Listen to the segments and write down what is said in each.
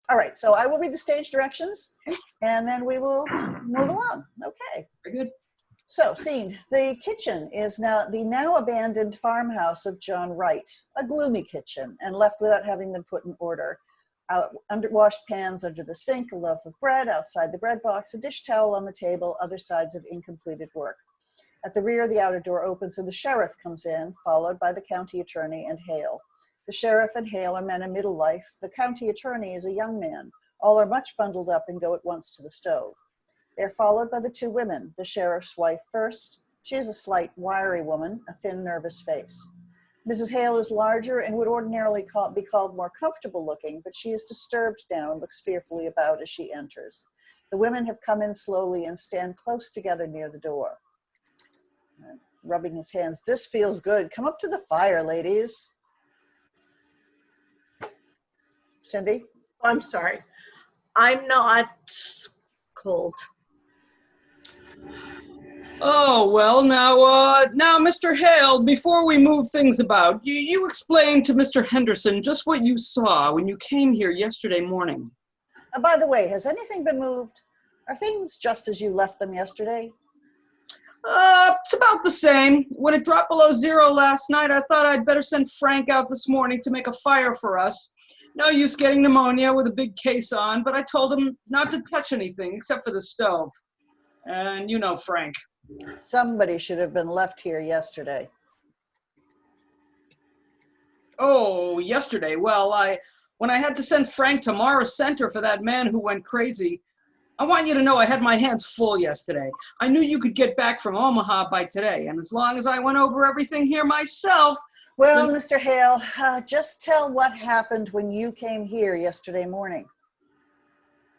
All right, so I will read the stage directions and then we will move along. Okay. Very good. So, scene. The kitchen is now the now abandoned farmhouse of John Wright, a gloomy kitchen and left without having been put in order. Washed pans under the sink, a loaf of bread outside the bread box, a dish towel on the table, other sides of incompleted work. At the rear, the outer door opens and the sheriff comes in, followed by the county attorney and Hale. The sheriff and Hale are men of middle life. The county attorney is a young man. All are much bundled up and go at once to the stove. They are followed by the two women, the sheriff's wife first. She is a slight, wiry woman, a thin, nervous face. Mrs. Hale is larger and would ordinarily be called more comfortable looking, but she is disturbed now and looks fearfully about as she enters. The women have come in slowly and stand close together near the door. Rubbing his hands, this feels good. Come up to the fire, ladies. Cindy? I'm sorry. I'm not cold. Oh, well, now, Mr. Hale, before we move things about, you explained to Mr. Henderson just what you saw when you came here yesterday morning. By the way, has anything been moved? Are things just as you left them yesterday? It's about the same. When it dropped below 0 last night, I thought I'd better send Frank out this morning to make a fire for us. No use getting pneumonia with a big case on, but I told him not to touch anything except for the stove. And you know Frank. Somebody should have been left here yesterday. Oh, yesterday. Well, when I had to send Frank to Morris Center for that man who went crazy, I want you to know I had my hands full yesterday. I knew you could get back from Omaha by today, and as long as I went over everything here myself... Well, Mr. Hale, just tell what happened when you came here yesterday morning.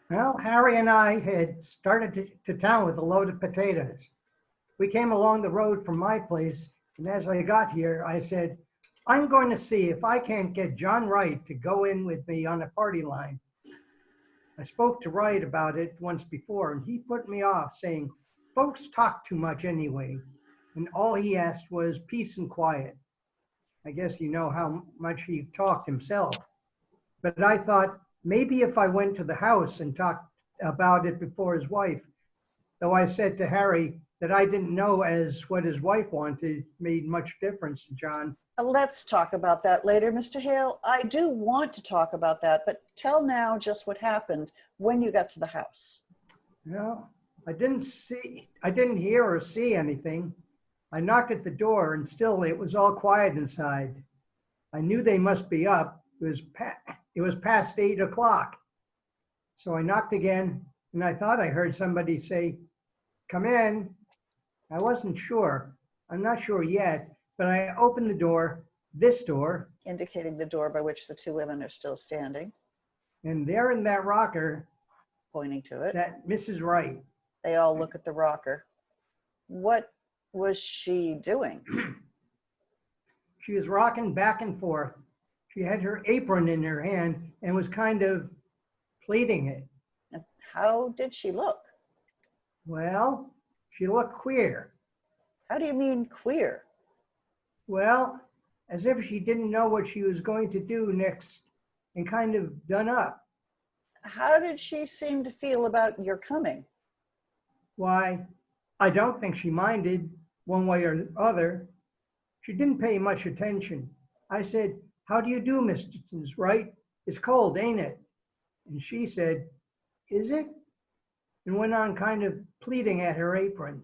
Well, Harry and I had started to town with a load of potatoes. We came along the road from my place, and as I got here, I said, I'm going to see if I can't get John Wright to go in with me on a party line. I spoke to Wright about it once before, and he put me off, saying, folks talk too much anyway, and all he asked was peace and quiet. I guess you know how much he talked himself. But I thought, maybe if I went to the house and talked about it before his wife, though I said to Harry that I didn't know as what his wife wanted made much difference to John. Let's talk about that later, Mr. Hale. I do want to talk about that, but tell now just what happened when you got to the house. Well, I didn't hear or see anything. I knocked at the door and still it was all quiet inside. I knew they must be up. It was past 8 o'clock. So I knocked again and I thought I heard somebody say, come in. I wasn't sure. I'm not sure yet, but I opened the door, this door. Indicating the door by which the two women are still standing. And there in that rocker, pointing to it, sat Mrs. Wright. They all look at the rocker. What was she doing? She was rocking back and forth. She had her apron in her hand and was kind of pleating it. And how did she look? Well, she looked queer. How do you mean queer? Well, as if she didn't know what she was going to do next and kind of done up. How did she seem to feel about your coming? Why, I don't think she minded one way or the other. She didn't pay much attention. I said, how do you do, Mrs. Wright? It's cold, ain't it? And she said, is it? And went on kind of pleating at her apron.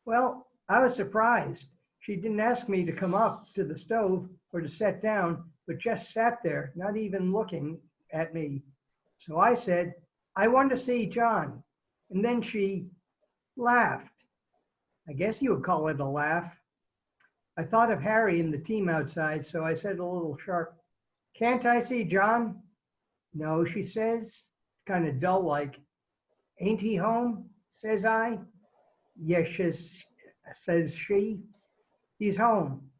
Well, I was surprised. She didn't ask me to come up to the stove or to sit down, but just sat there, not even looking at me. So I said, I want to see John. And then she laughed. I guess you would call it a laugh. I thought of Harry and the team outside, so I said a little sharp, can't I see John? No, she says, kind of dull like. Ain't he home? Says I. Yes, says she. He's home.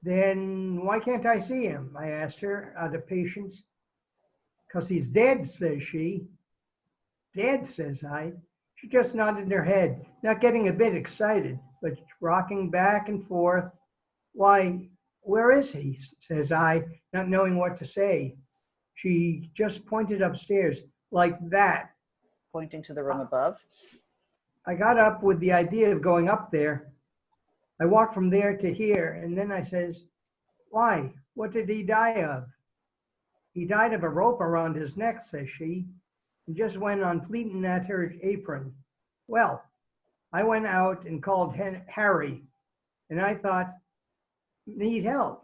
Then why can't I see him? I asked her out of patience. 'Cause he's dead, says she. Dead, says I. She just nodded her head, not getting a bit excited, but rocking back and forth. Why, where is he? Says I, not knowing what to say. She just pointed upstairs like that. Pointing to the room above. I got up with the idea of going up there. I walked from there to here, and then I says, why? What did he die of? He died of a rope around his neck, says she, and just went on pleating at her apron. Well, I went out and called Harry, and I thought, need help.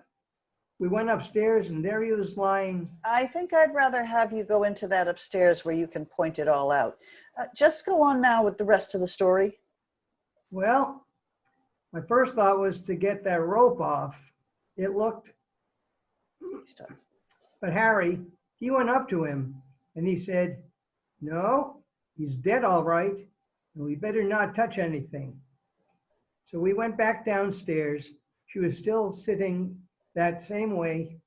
We went upstairs, and there he was lying. I think I'd rather have you go into that upstairs where you can point it all out. Just go on now with the rest of the story. Well, my first thought was to get that rope off. It looked, but Harry, he went up to him and he said, no, he's dead all right, and we better not touch anything. So we went back downstairs. She was still sitting that same way.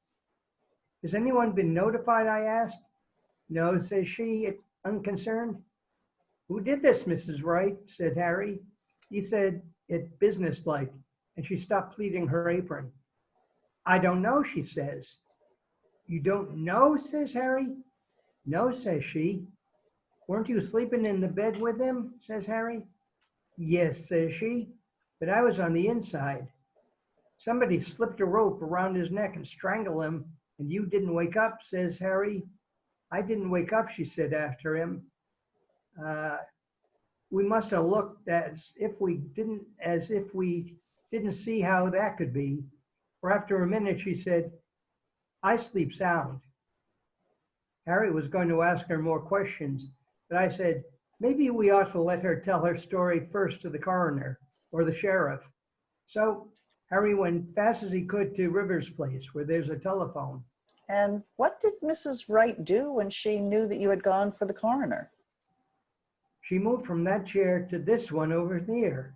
Has anyone been notified, I asked. No, says she, unconcerned. Who did this, Mrs. Wright, said Harry. He said it businesslike, and she stopped pleating her apron. I don't know, she says. You don't know, says Harry. No, says she. Weren't you sleeping in the bed with him, says Harry. Yes, says she, but I was on the inside. Somebody slipped a rope around his neck and strangled him, and you didn't wake up, says Harry. I didn't wake up, she said after him. We must have looked as if we didn't see how that could be. For after a minute, she said, I sleep sound. Harry was going to ask her more questions, but I said, maybe we ought to let her tell her story first to the coroner or the sheriff. So Harry went fast as he could to Rivers' place, where there's a telephone. And what did Mrs. Wright do when she knew that you had gone for the coroner? She moved from that chair to this one over there.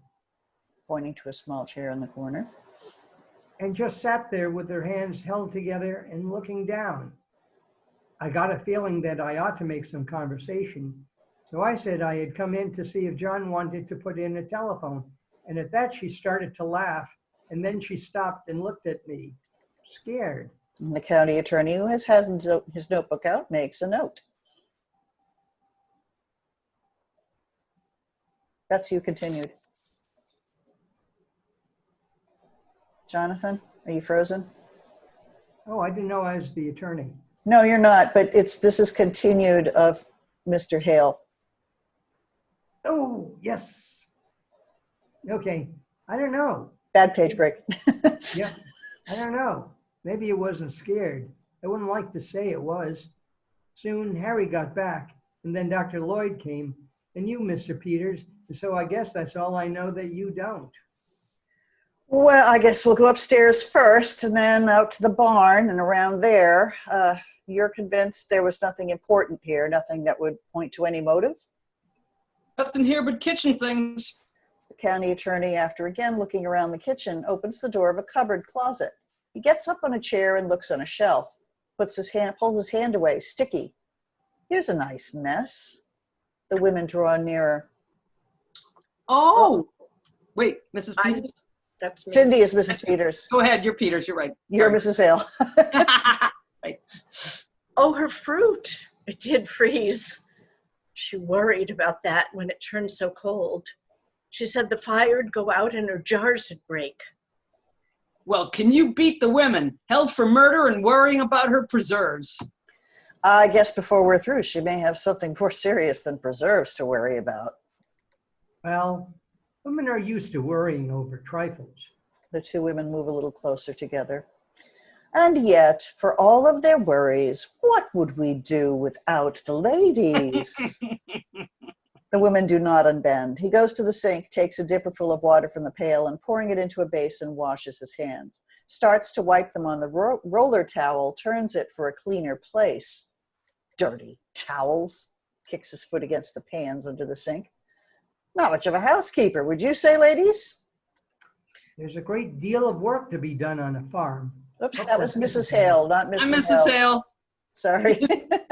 Pointing to a small chair in the corner. And just sat there with her hands held together and looking down. I got a feeling that I ought to make some conversation. So I said I had come in to see if John wanted to put in a telephone. And at that, she started to laugh. And then she stopped and looked at me, scared. And the county attorney, who has his notebook out, makes a note. That's you continued. Jonathan, are you frozen? Oh, I didn't know I was the attorney. No, you're not, but this is continued of Mr. Hale. Oh, yes. Okay, I don't know. Bad page break. Yeah, I don't know. Maybe it wasn't scared. I wouldn't like to say it was. Soon Harry got back, and then Dr. Lloyd came, and you, Mr. Peters, and so I guess that's all I know that you don't. Well, I guess we'll go upstairs first and then out to the barn and around there. You're convinced there was nothing important here, nothing that would point to any motive? Nothing here but kitchen things. The county attorney, after again looking around the kitchen, opens the door of a cupboard closet. He gets up on a chair and looks on a shelf, pulls his hand away, sticky. Here's a nice mess. The women draw nearer. Oh, wait, Mrs. Peters? That's me. Cindy is Mrs. Peters. Go ahead, you're Peters, you're right. You're Mrs. Hale. Right. Oh, her fruit. It did freeze. She worried about that when it turned so cold. She said the fire'd go out and her jars would break. Well, can you beat the women? Held for murder and worrying about her preserves. I guess before we're through, she may have something more serious than preserves to worry about. Well, women are used to worrying over trifles. The two women move a little closer together. And yet, for all of their worries, what would we do without the ladies? The women do not unbend. He goes to the sink, takes a dipperful of water from the pail, and pouring it into a basin, washes his hands. Starts to wipe them on the roller towel, turns it for a cleaner place. Dirty towels. Kicks his foot against the pans under the sink. Not much of a housekeeper, would you say, ladies? There's a great deal of work to be done on a farm. Oops, that was Mrs. Hale, not Mr. I'm Hale. Mrs. Hale. Sorry.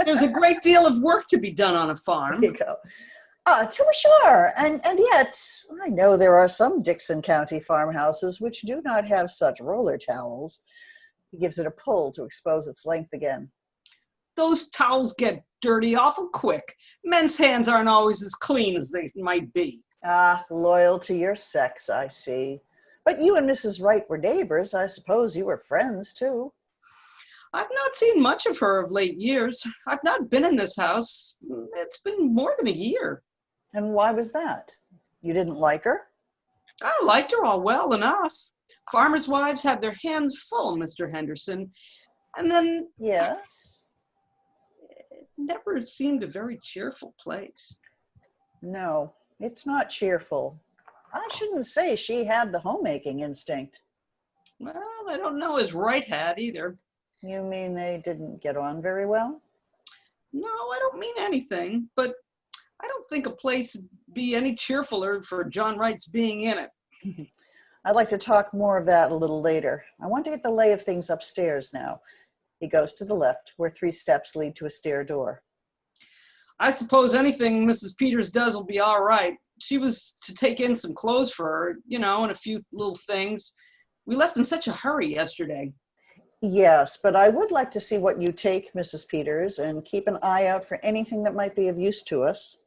There's a great deal of work to be done on a farm. There you go. To be sure, and yet I know there are some Dixon County farmhouses which do not have such roller towels. He gives it a pull to expose its length again. Those towels get dirty awful quick. Men's hands aren't always as clean as they might be. Ah, loyal to your sex, I see. But you and Mrs. Wright were neighbors. I suppose you were friends, too. I've not seen much of her of late years. I've not been in this house. It's been more than a year. And why was that? You didn't like her? I liked her all well enough. Farmers' wives have their hands full, Mr. Henderson. And then Yes. it never seemed a very cheerful place. No, it's not cheerful. I shouldn't say she had the homemaking instinct. Well, I don't know as Wright had either. You mean they didn't get on very well? No, I don't mean anything, but I don't think a place would be any cheerfuler for John Wright's being in it. I'd like to talk more of that a little later. I want to get the lay of things upstairs now. He goes to the left, where 3 steps lead to a stair door. I suppose anything Mrs. Peters does will be all right. She was to take in some clothes for her, and a few little things. We left in such a hurry yesterday. Yes, but I would like to see what you take, Mrs. Peters, and keep an eye out for anything that might be of use to us.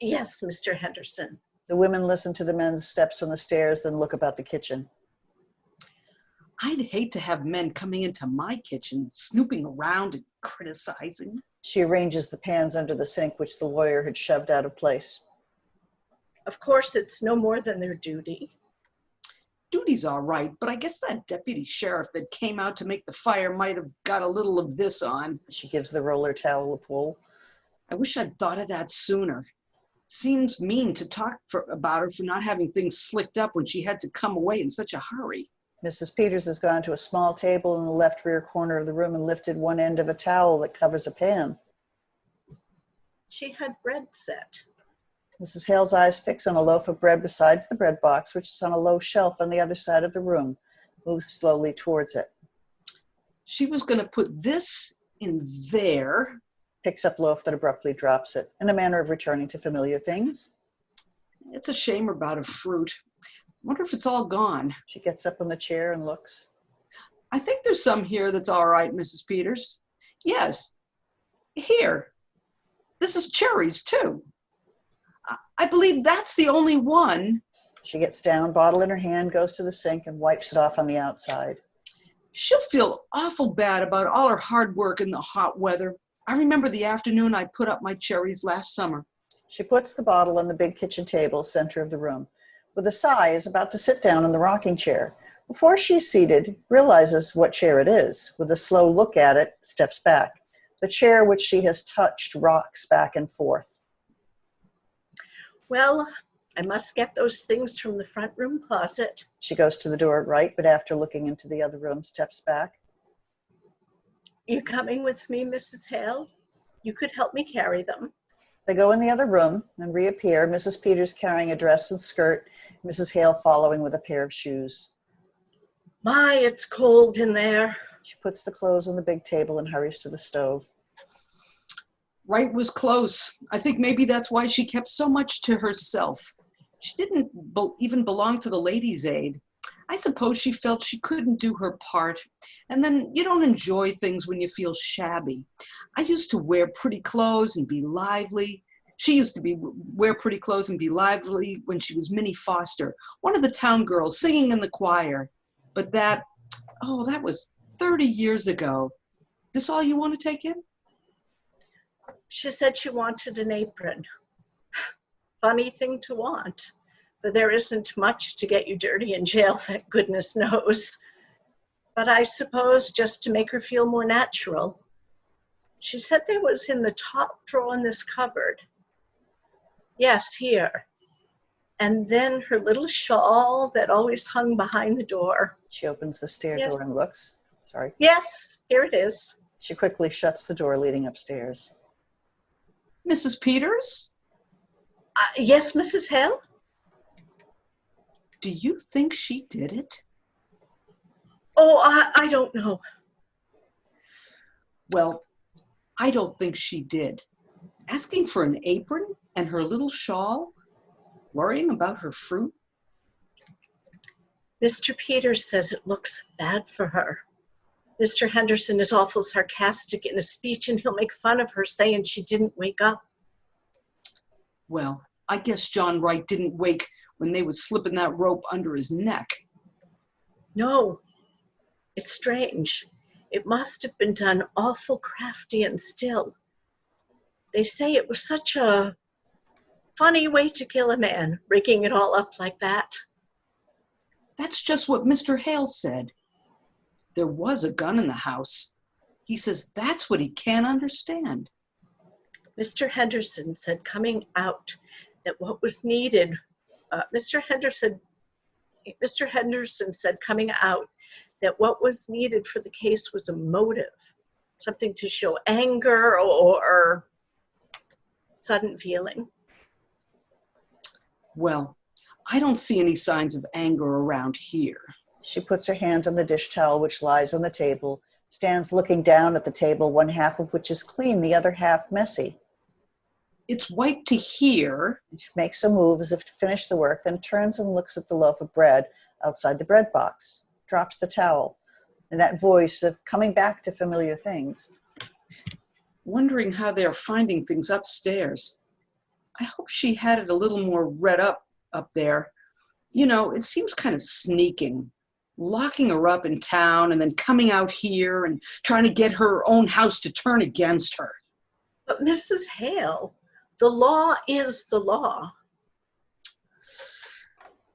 Yes, Mr. Henderson. The women listen to the men's steps on the stairs, then look about the kitchen. I'd hate to have men coming into my kitchen, snooping around and criticizing. She arranges the pans under the sink, which the lawyer had shoved out of place. Of course, it's no more than their duty. Duty's all right, but I guess that deputy sheriff that came out to make the fire might have got a little of this on. She gives the roller towel a pull. I wish I'd thought of that sooner. Seems mean to talk about her for not having things slicked up when she had to come away in such a hurry. Mrs. Peters has gone to a small table in the left rear corner of the room and lifted one end of a towel that covers a pan. She had bread set. Mrs. Hale's eyes fix on a loaf of bread besides the bread box, which is on a low shelf on the other side of the room, moves slowly towards it. She was going to put this in there. Picks up loaf that abruptly drops it, in a manner of returning to familiar things. It's a shame about a fruit. Wonder if it's all gone. She gets up on the chair and looks. I think there's some here that's all right, Mrs. Peters. Yes. Here. This is cherries, too. I believe that's the only one. She gets down, bottle in her hand, goes to the sink and wipes it off on the outside. She'll feel awful bad about all her hard work in the hot weather. I remember the afternoon I put up my cherries last summer. She puts the bottle on the big kitchen table, center of the room. With a sigh, is about to sit down in the rocking chair. Before she's seated, realizes what chair it is. With a slow look at it, steps back. The chair which she has touched rocks back and forth. Well, I must get those things from the front room closet. She goes to the door at right, but after looking into the other room, steps back. You coming with me, Mrs. Hale? You could help me carry them. They go in the other room and reappear, Mrs. Peters carrying a dress and skirt, Mrs. Hale following with a pair of shoes. My, it's cold in there. She puts the clothes on the big table and hurries to the stove. Wright was close. I think maybe that's why she kept so much to herself. She didn't even belong to the Ladies' Aid. I suppose she felt she couldn't do her part. And then you don't enjoy things when you feel shabby. I used to wear pretty clothes and be lively. She used to wear pretty clothes and be lively when she was Minnie Foster, one of the town girls singing in the choir. But that was 30 years ago. This all you want to take in? She said she wanted an apron. Funny thing to want. But there isn't much to get you dirty in jail, that goodness knows. But I suppose just to make her feel more natural. She said there was in the top drawer in this cupboard. Yes, here. And then her little shawl that always hung behind the door. She opens the stair Yes. door and looks. Sorry. Yes, here it is. She quickly shuts the door leading upstairs. Mrs. Peters, Yes, Mrs. Hale? do you think she did it? Oh, I don't know. Well, I don't think she did. Asking for an apron and her little shawl, worrying about her fruit. Mr. Peters says it looks bad for her. Mr. Henderson is awful sarcastic in a speech, and he'll make fun of her saying she didn't wake up. Well, I guess John Wright didn't wake when they was slipping that rope under his neck. No, it's strange. It must have been done awful crafty and still. They say it was such a funny way to kill a man, rigging it all up like that. That's just what Mr. Hale said. There was a gun in the house. He says that's what he can't understand. Mr. Henderson said coming out that what was needed, Mr. Henderson said coming out that what was needed for the case was a motive, something to show anger or sudden feeling. Well, I don't see any signs of anger around here. She puts her hand on the dish towel which lies on the table, stands looking down at the table, one half of which is clean, the other half messy. It's wiped to here. She makes a move as if to finish the work, then turns and looks at the loaf of bread outside the bread box, drops the towel, and that voice of coming back to familiar things. Wondering how they're finding things upstairs. I hope she had it a little more read up there. You know, it seems kind of sneaking. Locking her up in town and then coming out here and trying to get her own house to turn against her. But Mrs. Hale, the law is the law.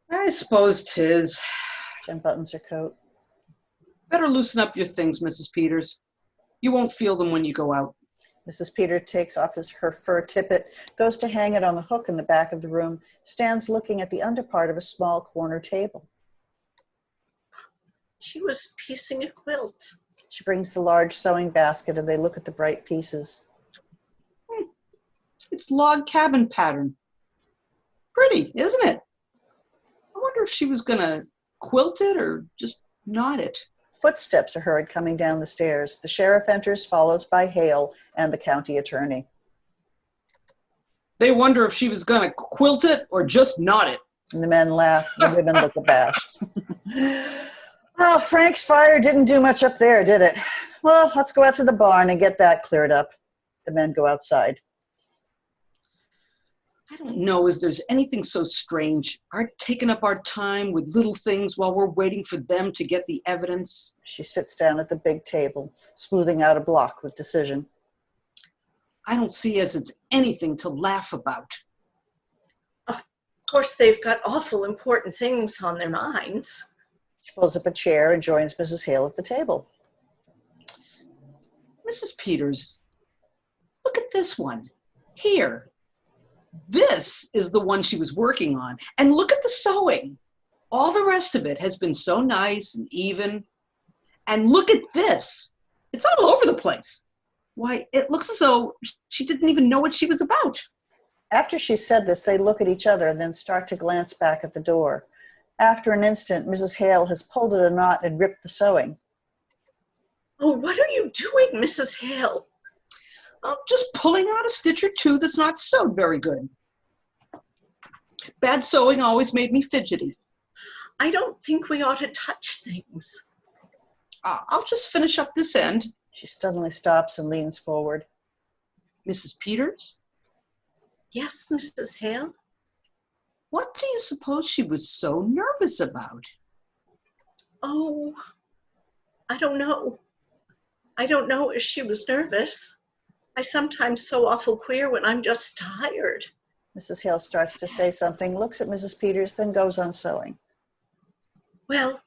I suppose 'tis. She unbuttons her coat. Better loosen up your things, Mrs. Peters. You won't feel them when you go out. Mrs. Peters takes off her fur tippet, goes to hang it on the hook in the back of the room, stands looking at the underpart of a small corner table. She was piecing a quilt. She brings the large sewing basket and they look at the bright pieces. It's log cabin pattern. Pretty, isn't it? I wonder if she was gonna quilt it or just knot it. Footsteps are heard coming down the stairs. The sheriff enters, followed by Hale and the county attorney. They wonder if she was gonna quilt it or just knot it. And the men laugh, the women look abashed. Well, Frank's fire didn't do much up there, did it? Well, let's go out to the barn and get that cleared up. The men go outside. I don't know as there's anything so strange. Our taking up our time with little things while we're waiting for them to get the evidence. She sits down at the big table, smoothing out a block with decision. I don't see as it's anything to laugh about. Of course, they've got awful important things on their minds. She pulls up a chair and joins Mrs. Hale at the table. Mrs. Peters, look at this one. Here. This is the one she was working on. And look at the sewing. All the rest of it has been so nice and even. And look at this. It's all over the place. Why, it looks as though she didn't even know what she was about. After she said this, they look at each other and then start to glance back at the door. After an instant, Mrs. Hale has pulled at a knot and ripped the sewing. Oh, what are you doing, Mrs. Hale? Just pulling out a stitch or two that's not sewed very good. Bad sewing always made me fidgety. I don't think we ought to touch things. I'll just finish up this end. She suddenly stops and leans forward. Mrs. Peters? Yes, Mrs. Hale? What do you suppose she was so nervous about? Oh, I don't know. I don't know if she was nervous. I sometimes sew awful queer when I'm just tired. Mrs. Hale starts to say something, looks at Mrs. Peters, then goes on sewing. Well,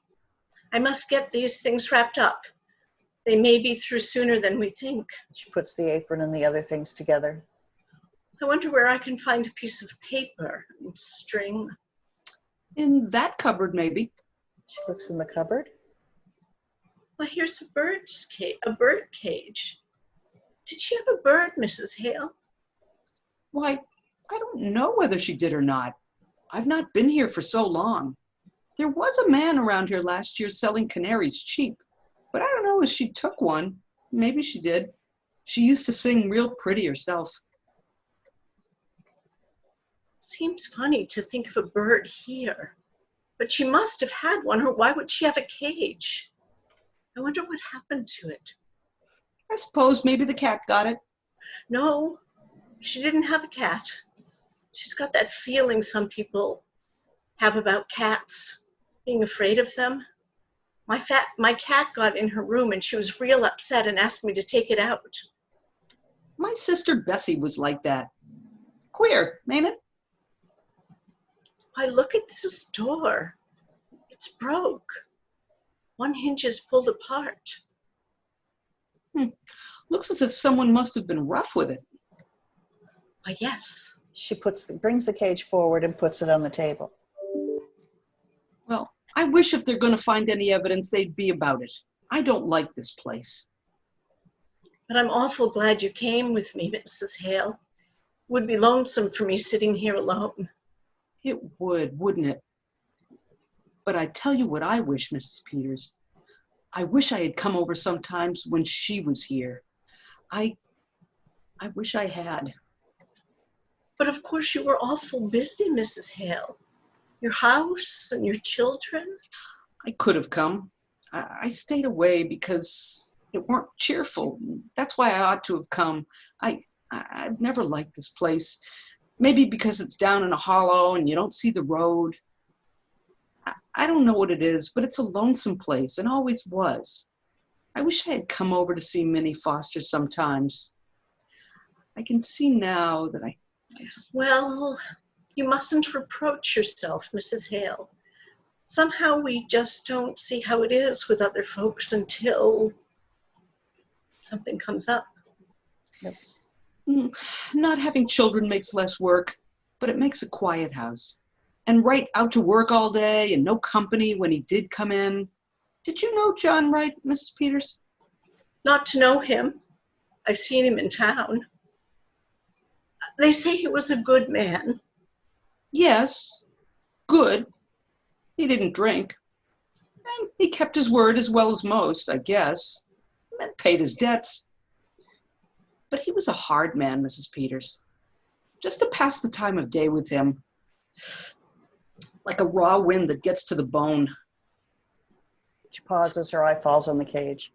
I must get these things wrapped up. They may be through sooner than we think. She puts the apron and the other things together. I wonder where I can find a piece of paper and string. In that cupboard, maybe. She looks in the cupboard. Well, here's a bird cage. Did she have a bird, Mrs. Hale? Why, I don't know whether she did or not. I've not been here for so long. There was a man around here last year selling canaries cheap, but I don't know if she took one. Maybe she did. She used to sing real pretty herself. Seems funny to think of a bird here, but she must have had one, or why would she have a cage? I wonder what happened to it. I suppose maybe the cat got it. No, she didn't have a cat. She's got that feeling some people have about cats, being afraid of them. My cat got in her room and she was real upset and asked me to take it out. My sister Bessie was like that. Queer, ain't it? Why, look at this door. It's broke. One hinge is pulled apart. Looks as if someone must have been rough with it. Why, yes. She brings the cage forward and puts it on the table. Well, I wish if they're going to find any evidence, they'd be about it. I don't like this place. But I'm awful glad you came with me, Mrs. Hale. It would be lonesome for me sitting here alone. It would, wouldn't it? But I tell you what I wish, Mrs. Peters. I wish I had come over sometimes when she was here. I wish I had. But of course you were awful busy, Mrs. Hale. Your house and your children. I could have come. I stayed away because it weren't cheerful. That's why I ought to have come. I've never liked this place. Maybe because it's down in a hollow and you don't see the road. I don't know what it is, but it's a lonesome place and always was. I wish I had come over to see Minnie Foster sometimes. I can see now that I just... Well, you mustn't reproach yourself, Mrs. Hale. Somehow we just don't see how it is with other folks until something comes up. Yes. Not having children makes less work, but it makes a quiet house. And Wright out to work all day and no company when he did come in. Did you know John Wright, Mrs. Peters? Not to know him. I've seen him in town. They say he was a good man. Yes, good. He didn't drink. And he kept his word as well as most, I guess. And paid his debts. But he was a hard man, Mrs. Peters. Just to pass the time of day with him. Like a raw wind that gets to the bone. She pauses, her eye falls on the cage.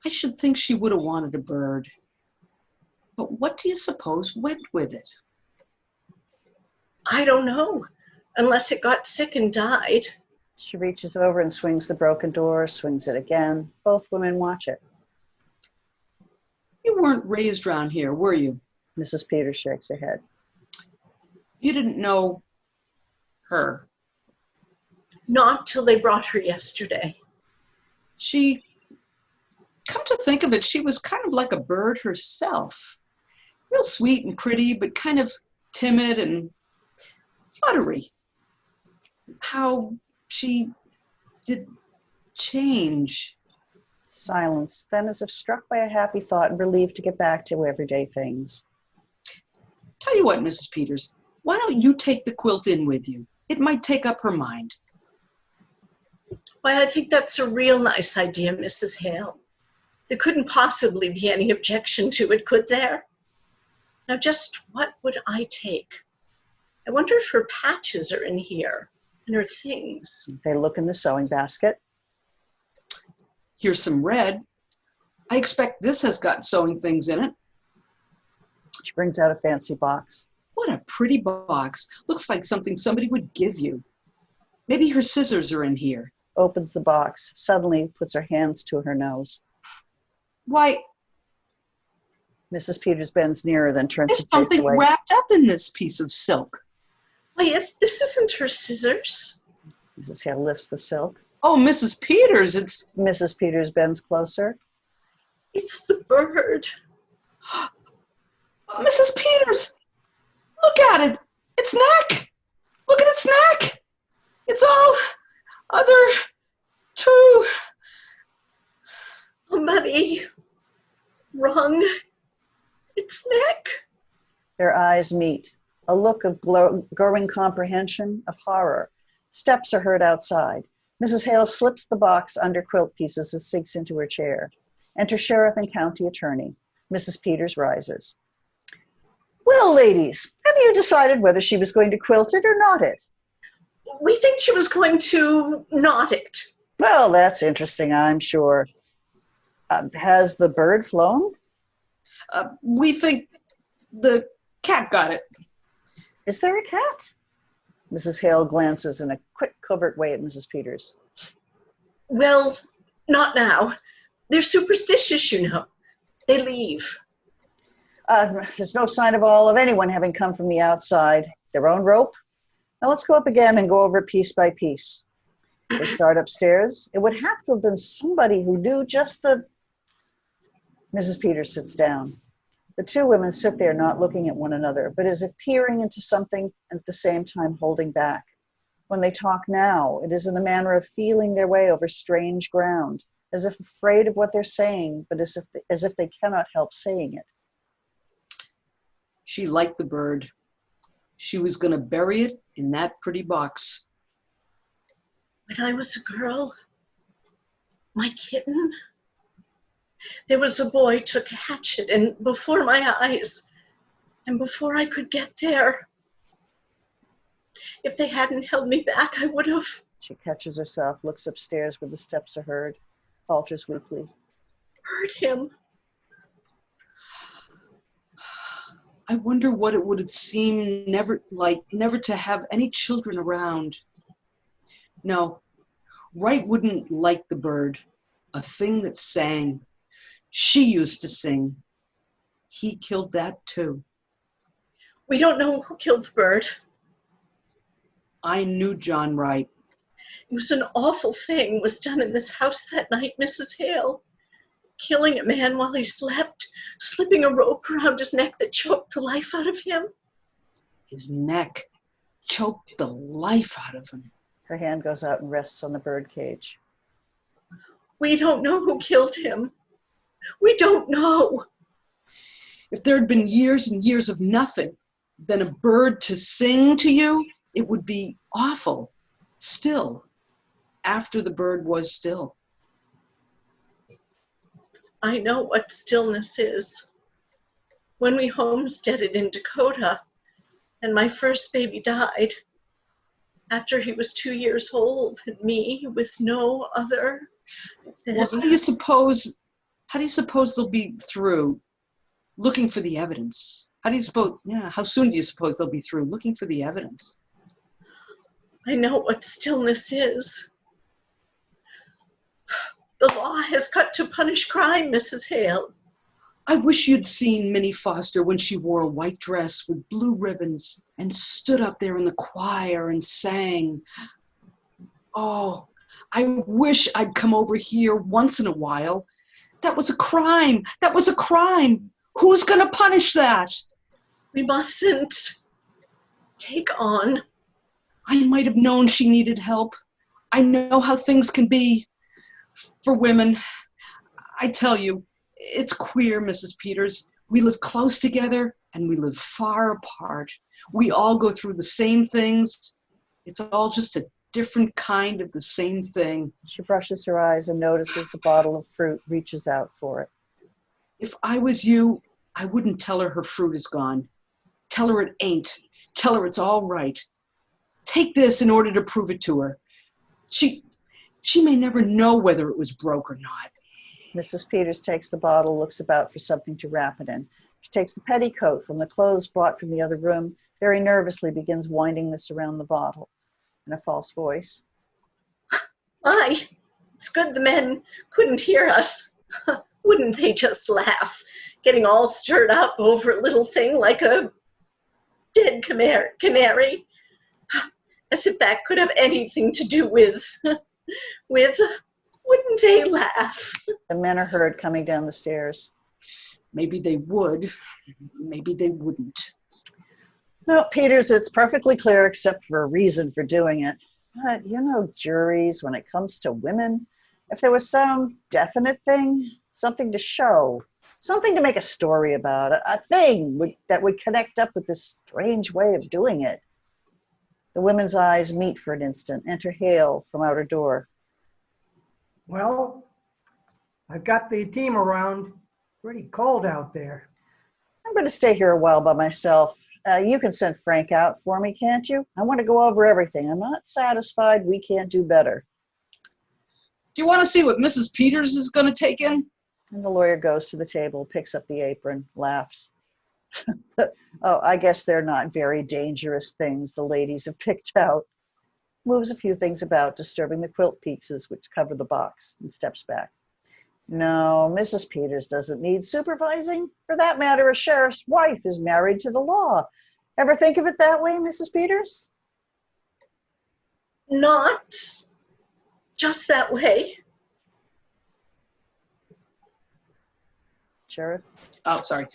I should think she would have wanted a bird. But what do you suppose went with it? I don't know, unless it got sick and died. She reaches over and swings the broken door, swings it again. Both women watch it. You weren't raised round here, were you? Mrs. Peters shakes her head. You didn't know her. Not till they brought her yesterday. She, come to think of it, she was kind of like a bird herself. Real sweet and pretty, but kind of timid and fluttery. How she did change. Silence, then as if struck by a happy thought and relieved to get back to everyday things. Tell you what, Mrs. Peters, why don't you take the quilt in with you? It might take up her mind. Why, I think that's a real nice idea, Mrs. Hale. There couldn't possibly be any objection to it, could there? Now, just what would I take? I wonder if her patches are in here and her things. They look in the sewing basket. Here's some red. I expect this has got sewing things in it. She brings out a fancy box. What a pretty box. Looks like something somebody would give you. Maybe her scissors are in here. Opens the box, suddenly puts her hands to her nose. Why, Mrs. Peters bends nearer, then turns there's her face something away. wrapped up in this piece of silk. Why, yes, this isn't her scissors. Mrs. Hale lifts the silk. Oh, Mrs. Peters, it's... Mrs. Peters bends closer. It's the bird. Mrs. Peters, look at it. Its neck. Look at its neck. It's all other too. Somebody wrung its neck. Their eyes meet. A look of growing comprehension, of horror. Steps are heard outside. Mrs. Hale slips the box under quilt pieces and sinks into her chair. Enter sheriff and county attorney. Mrs. Peters rises. Well, ladies, have you decided whether she was going to quilt it or not it? We think she was going to knot it. Well, that's interesting, I'm sure. Has the bird flown? We think the cat got it. Is there a cat? Mrs. Hale glances in a quick, covert way at Mrs. Peters. Well, not now. They're superstitious, you know. They leave. There's no sign of anyone having come from the outside. Their own rope? Now let's go up again and go over it piece by piece. They start upstairs. It would have to have been somebody who knew just the... Mrs. Peters sits down. The two women sit there not looking at one another, but as if peering into something and at the same time holding back. When they talk now, it is in the manner of feeling their way over strange ground, as if afraid of what they're saying, but as if they cannot help saying it. She liked the bird. She was going to bury it in that pretty box. When I was a girl, my kitten, there was a boy took a hatchet and before my eyes, and before I could get there, if they hadn't held me back, I would have. She catches herself, looks upstairs where the steps are heard, falters weakly. Hurt him. I wonder what it would have seemed never to have any children around. No, Wright wouldn't like the bird, a thing that sang. She used to sing. He killed that too. We don't know who killed the bird. I knew John Wright. It was an awful thing was done in this house that night, Mrs. Hale. Killing a man while he slept, slipping a rope around his neck that choked the life out of him. His neck choked the life out of him. Her hand goes out and rests on the bird cage. We don't know who killed him. We don't know. If there had been years and years of nothing, then a bird to sing to you, it would be awful. Still, after the bird was still. I know what stillness is. When we homesteaded in Dakota, and my first baby died, after he was 2 years old, and me with no other. Well, how do you suppose they'll be through looking for the evidence? How soon do you suppose they'll be through looking for the evidence? I know what stillness is. The law has got to punish crime, Mrs. Hale. I wish you'd seen Minnie Foster when she wore a white dress with blue ribbons and stood up there in the choir and sang. Oh, I wish I'd come over here once in a while. That was a crime. That was a crime. Who's going to punish that? We mustn't take on. I might have known she needed help. I know how things can be for women. I tell you, it's queer, Mrs. Peters. We live close together and we live far apart. We all go through the same things. It's all just a different kind of the same thing. She brushes her eyes and notices the bottle of fruit, reaches out for it. If I was you, I wouldn't tell her fruit is gone. Tell her it ain't. Tell her it's all right. Take this in order to prove it to her. She may never know whether it was broke or not. Mrs. Peters takes the bottle, looks about for something to wrap it in. She takes the petticoat from the clothes brought from the other room, very nervously begins winding this around the bottle. In a false voice. My, it's good the men couldn't hear us. Wouldn't they just laugh, getting all stirred up over a little thing like a dead canary? As if that could have anything to do with, wouldn't they laugh? The men are heard coming down the stairs. Maybe they would, maybe they wouldn't. No, Peters, it's perfectly clear except for a reason for doing it. But juries, when it comes to women, if there was some definite thing, something to show, something to make a story about, a thing that would connect up with this strange way of doing it. The women's eyes meet for an instant. Enter Hale from outer door. Well, I've got the team around. Pretty cold out there. I'm going to stay here a while by myself. You can send Frank out for me, can't you? I want to go over everything. I'm not satisfied. We can't do better. Do you want to see what Mrs. Peters is going to take in? And the lawyer goes to the table, picks up the apron, laughs. Oh, I guess they're not very dangerous things the ladies have picked out. Moves a few things about, disturbing the quilt pieces which cover the box, and steps back. No, Mrs. Peters doesn't need supervising. For that matter, a sheriff's wife is married to the law. Ever think of it that way, Mrs. Peters? Not just that way. Sheriff Oh, sorry.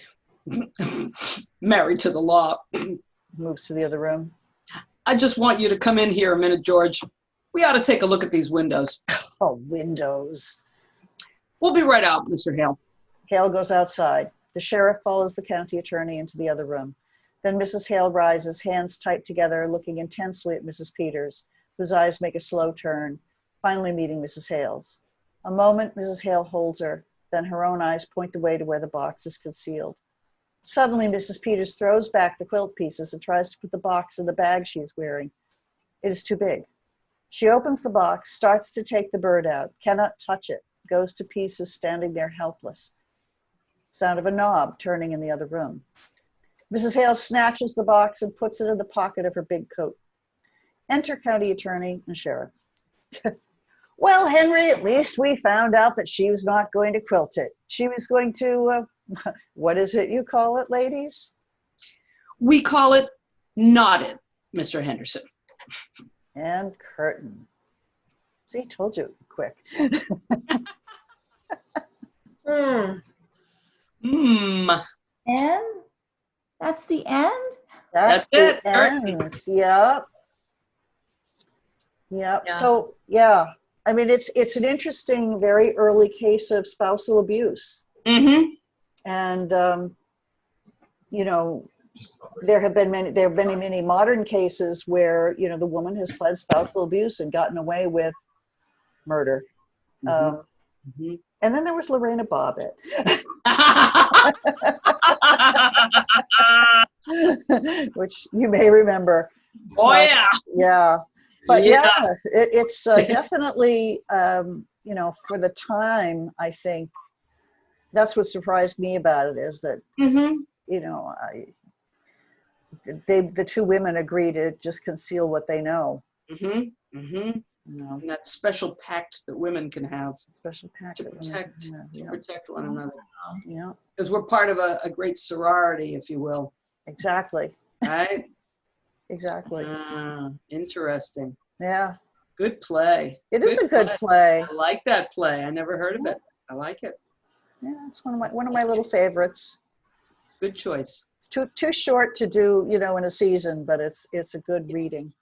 Married to the law. moves to the other room. I just want you to come in here a minute, George. We ought to take a look at these windows. Oh, windows. We'll be right out, Mr. Hale. Hale goes outside. The sheriff follows the county attorney into the other room. Then Mrs. Hale rises, hands tight together, looking intensely at Mrs. Peters, whose eyes make a slow turn, finally meeting Mrs. Hale's. A moment, Mrs. Hale holds her, then her own eyes point the way to where the box is concealed. Suddenly, Mrs. Peters throws back the quilt pieces and tries to put the box in the bag she is wearing. It is too big. She opens the box, starts to take the bird out, cannot touch it, goes to pieces, standing there helpless. Sound of a knob turning in the other room. Mrs. Hale snatches the box and puts it in the pocket of her big coat. Enter county attorney and sheriff. Well, Henry, at least we found out that she was not going to quilt it. She was going to, what is it you call it, ladies? We call it knotted, Mr. Henderson. And curtain. See, told you quick. And that's the end? That's it. the end. Yep. Yep. Yeah. So, yeah. I mean, it's an interesting, very early case of spousal abuse. Mm-hmm. And, you know, there have been many modern cases where, you know, the woman has pled spousal abuse and gotten away with murder. Mm-hmm. And then there was Lorena Bobbitt, which you may remember. Oh, yeah. Yeah. But Yeah. it's definitely, you know, for the time, I think that's what surprised me about it is that, Mm-hmm. you know, the two women agree to just conceal what they know. Mm-hmm. Mm-hmm. You know, And that special pact that women can have special pact to that women protect, have, to yeah, protect one another. yeah, Because we're part of a great sorority, if you will. exactly, Right? exactly. Interesting. Yeah, Good play. it is a good play. I like that play. I never heard of it. I like it. Yeah, it's one of my little favorites. Good choice. It's too short to do, you know, in a season, but it's a good reading.